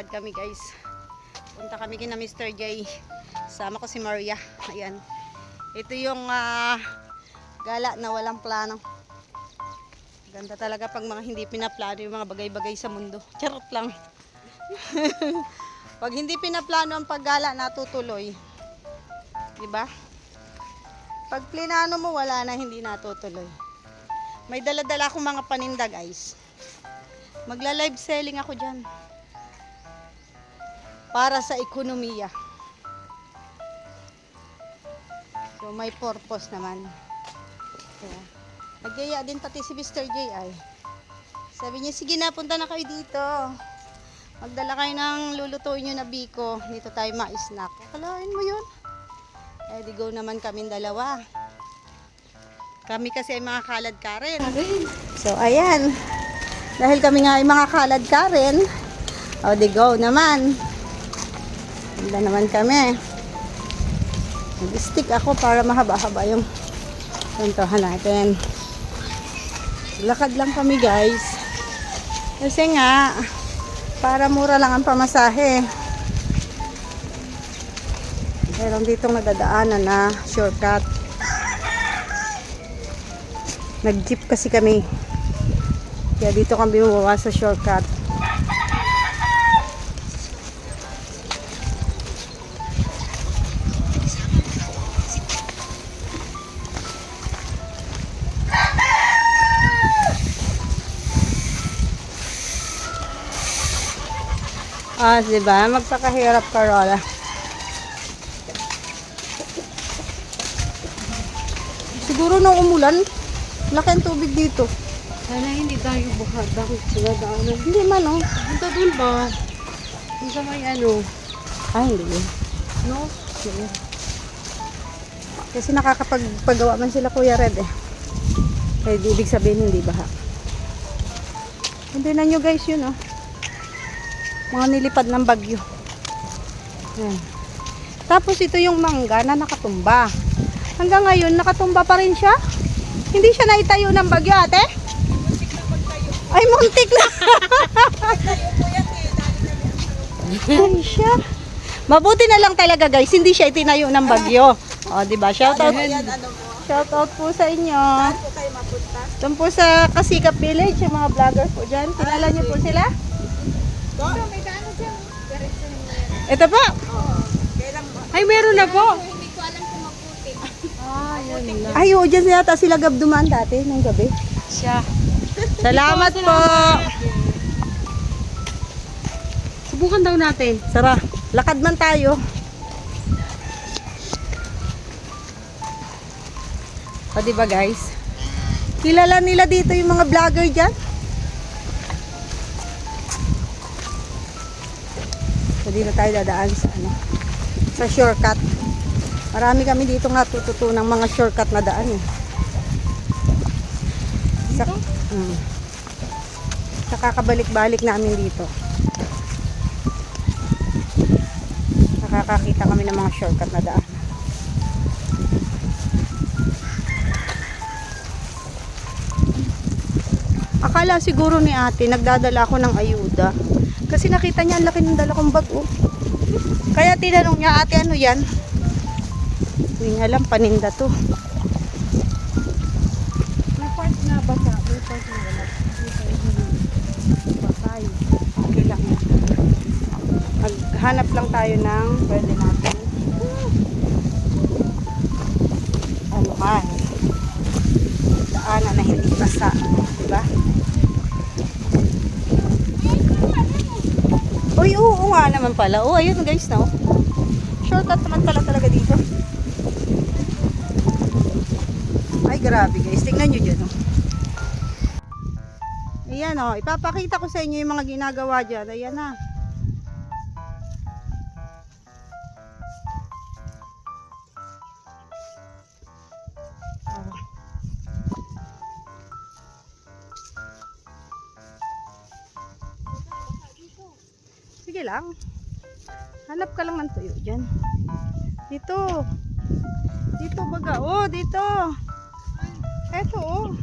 Lakad kami guys. Punta kami kina Mr. J. Sama ko si Maria. Ayan. Ito yung gala na walang plano. Ganda talaga pag mga hindi pinaplano yung mga bagay-bagay sa mundo. Charot lang. Pag hindi pinaplano ang paggala, natutuloy. Diba? Pag plinano mo, wala na, hindi natutuloy. May dala-dala akong mga paninda guys. Magla-live selling ako dyan. Para sa ekonomiya. So may purpose naman. Kaya, nagyaya din pati si Mr. J ay. Sabi niya, sige na, punta na kayo dito. Magdala kayo ng lulutuin nyo na biko. Dito tayo ma-snack. Akalain mo yun. Eh di go naman kaming dalawa. Kami kasi ay mga kalad ka rin. So ayan. Dahil kami nga ay mga kalad ka rin. O di go naman. Ganda naman kami. Nag-stick ako para mahaba-haba yung puntahan natin. Lakad lang kami guys. Kasi nga, para mura lang ang pamasahe. Meron ditong nadadaanan na shortcut. Nag-jeep kasi kami. Kaya dito kami bumaba sa shortcut. Diba? Magpakahirap ka, Rola. Siguro nung umulan, laki ang tubig dito. Sana hindi tayo bukadang sila daanan. Hindi man, oh. Punta dun ba? Yung sa may ano. Ay, hindi. No? Hindi. Kasi nakakapagpagawa man sila Kuya Red eh. Kaya ibig sabihin hindi baha. Hindi na nyo guys yun, oh. Mga nilipad ng bagyo. Yan. Tapos ito yung mangga na nakatumba. Hanggang ngayon, nakatumba pa rin siya. Hindi siya naitayo ng bagyo, ate? Ay, muntik na. Ay, siya. Mabuti na lang talaga, guys. Hindi siya itinayo ng bagyo. O, diba? Shoutout. Shoutout po sa inyo. Saan po kayo mapunta? Doon po sa Kasikap Village, yung mga vlogger po dyan. Kilala niyo po sila? Doon, may daan dyan. Diretso mo yan. Ito po. Oo. Kailang, Ay, meron na po. hindi ko alam kung maputi. Ah, yun na. Ay, o, dyan yata sila dumaan dati, nung gabi. Siya. Salamat po. Subukan daw natin. Sara, lakad man tayo. O, diba guys? Kilala nila dito yung mga vlogger dyan. So, di na tayo dadaan sa sa shortcut. Marami kami dito nga tututunang mga shortcut na daan eh. Sa kakabalik-balik namin dito. Nakakakita kami ng mga shortcut na daan. Akala siguro ni ate, nagdadala ako ng ayuda. Kasi nakita niya ang laki ng dala kong bag. Oh. Kaya tinanong niya, ate, ano yan? Hindi niya alam, paninda to. May part na basa. May part na wala. Patay. Okay lang. Maghanap lang tayo ng pwede natin. Ano man. Daanan na hindi basa. Diba? Uy, oo nga naman pala. Oh, ayun guys, no? Shortcut naman pala talaga dito. Ay, grabe guys. Tingnan nyo dyan, oh. Ayan, oh. Ipapakita ko sa inyo yung mga ginagawa dyan. Ayan na. Sige lang. Hanap ka lang ng tuyo dyan. Dito. Dito baga. Oh, dito. Eto, oh.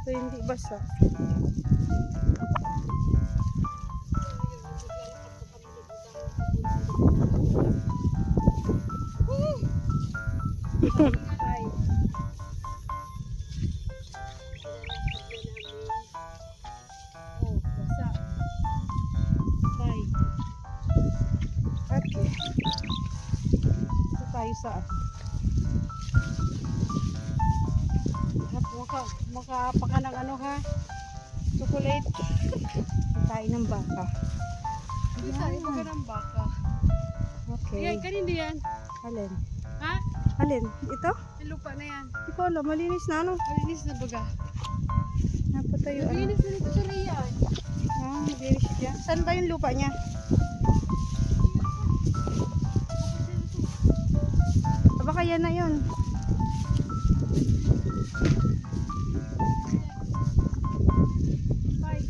Ito hindi basa. Oh, basa. Tay. Okay. Ito tayo sa Makapaka ng ano ha? Chocolate. tayo ng baka. Hindi tayo pagka ng baka. Okay. Yan, kanino yan? Alin? Ha? Alin? Ito? Yung lupa na yan. Hindi ko alam. Malinis na ano? Malinis na baga. Napatayo ano? Malinis na dito sa Rian. Ah, malinis siya. Saan ba yung lupa niya? Baka yan na yun. Bye.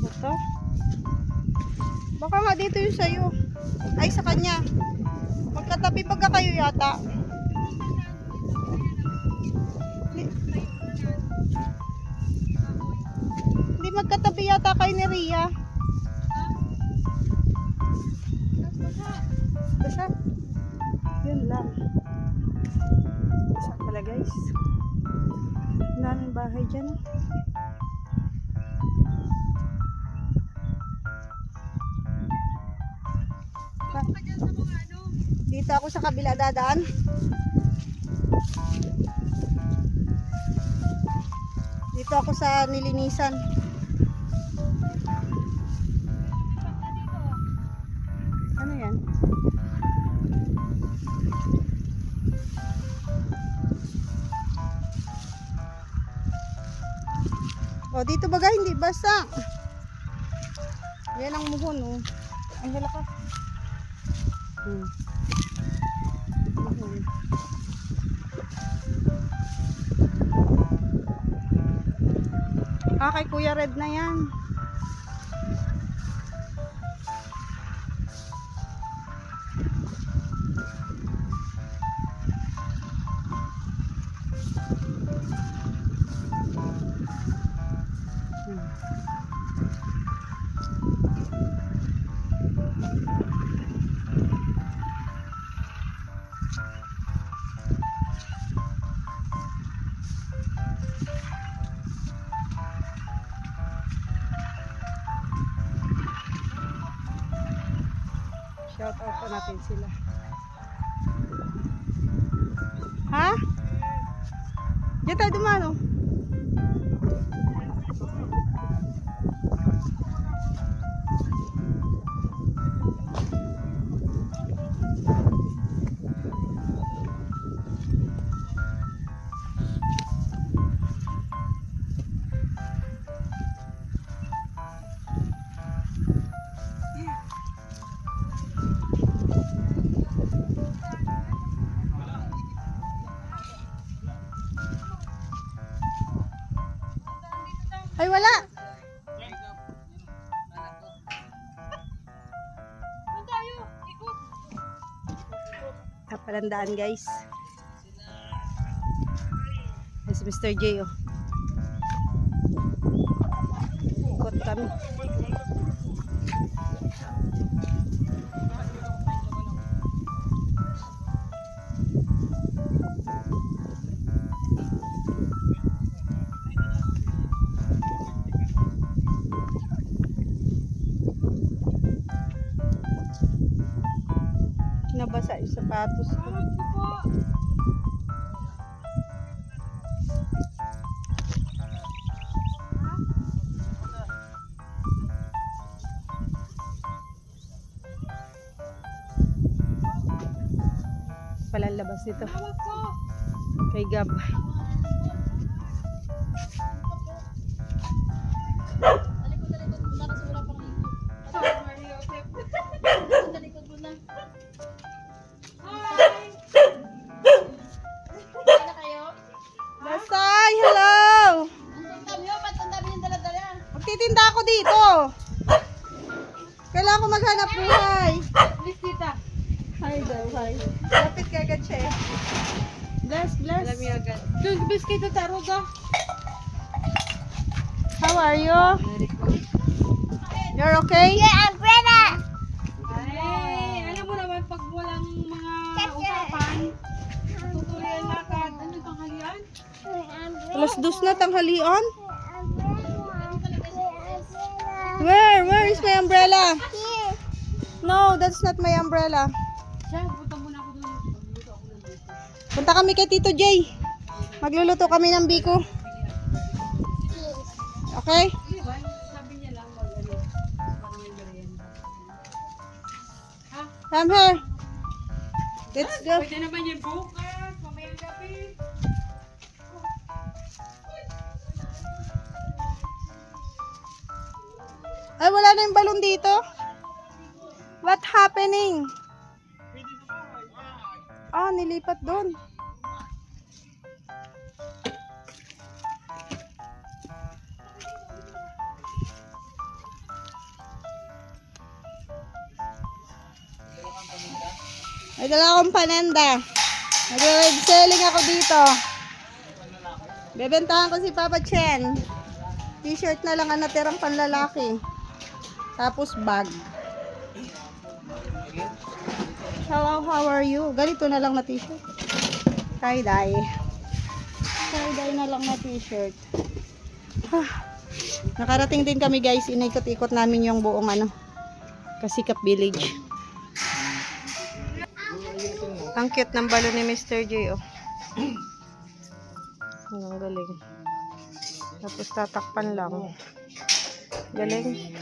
Ito? Baka nga dito yung sa'yo. Ay, sa kanya. Magkatabi pagka kayo yata. Hindi magkatabi yata kayo ni Ria. Basta. Yun lang. Basta pala guys. Ang daming bahay dyan. Dito ako sa kabila dadaan. Dito ako sa nilinisan. Ano yan? O dito baga hindi basta. Yan ang muhon oh. Ang hala ka. Muhon. Ah, kay Kuya Red na yan. Shout out pa natin sila. Ha? Diyan tayo dumano. Ay, wala. Kapalandaan guys. Ay, si Mr. J oh. Ikot kami. Nabasa yung sapatos ko. Palang labas nito. Kay Gab. dito. Kailangan ko maghanap buhay. Please, tita. Hi daw, hi. Lapit ka agad siya eh. Bless, bless. Alam niya agad. Doon, biscuit at taruga. How are you? You're okay? Ay, alam mo naman, pag walang mga usapan, tutuloy ang lakad. Ano yung tanghalian? Alas 2 na tanghalian. Where is my umbrella? No, that's not my umbrella. Siya, punta muna ako doon. Magluluto ako ng biko. Punta kami kay Tito Jay. Magluluto kami ng biko. Okay? Di ba? Sabi niya lang, mag-ano, parang may merienda. Ha? Come here. Let's go. Pwede naman yan bukas, mamayang gabi. Ay, wala na yung balon dito. What happening? Ah, nilipat doon. May dala akong pananda. Nag-live selling ako dito. Bebentahan ko si Papa Chen. T-shirt na lang ang natirang panlalaki. Tapos bag. Hello, how are you? Ganito na lang na t-shirt. Tie-dye. Tie-dye na lang na t-shirt. Nakarating din kami guys. Inikot-ikot namin yung buong Kasikap Village. Ang cute ng balon ni Mr. J. Oh. Ang galing. Tapos tatakpan lang. Galing.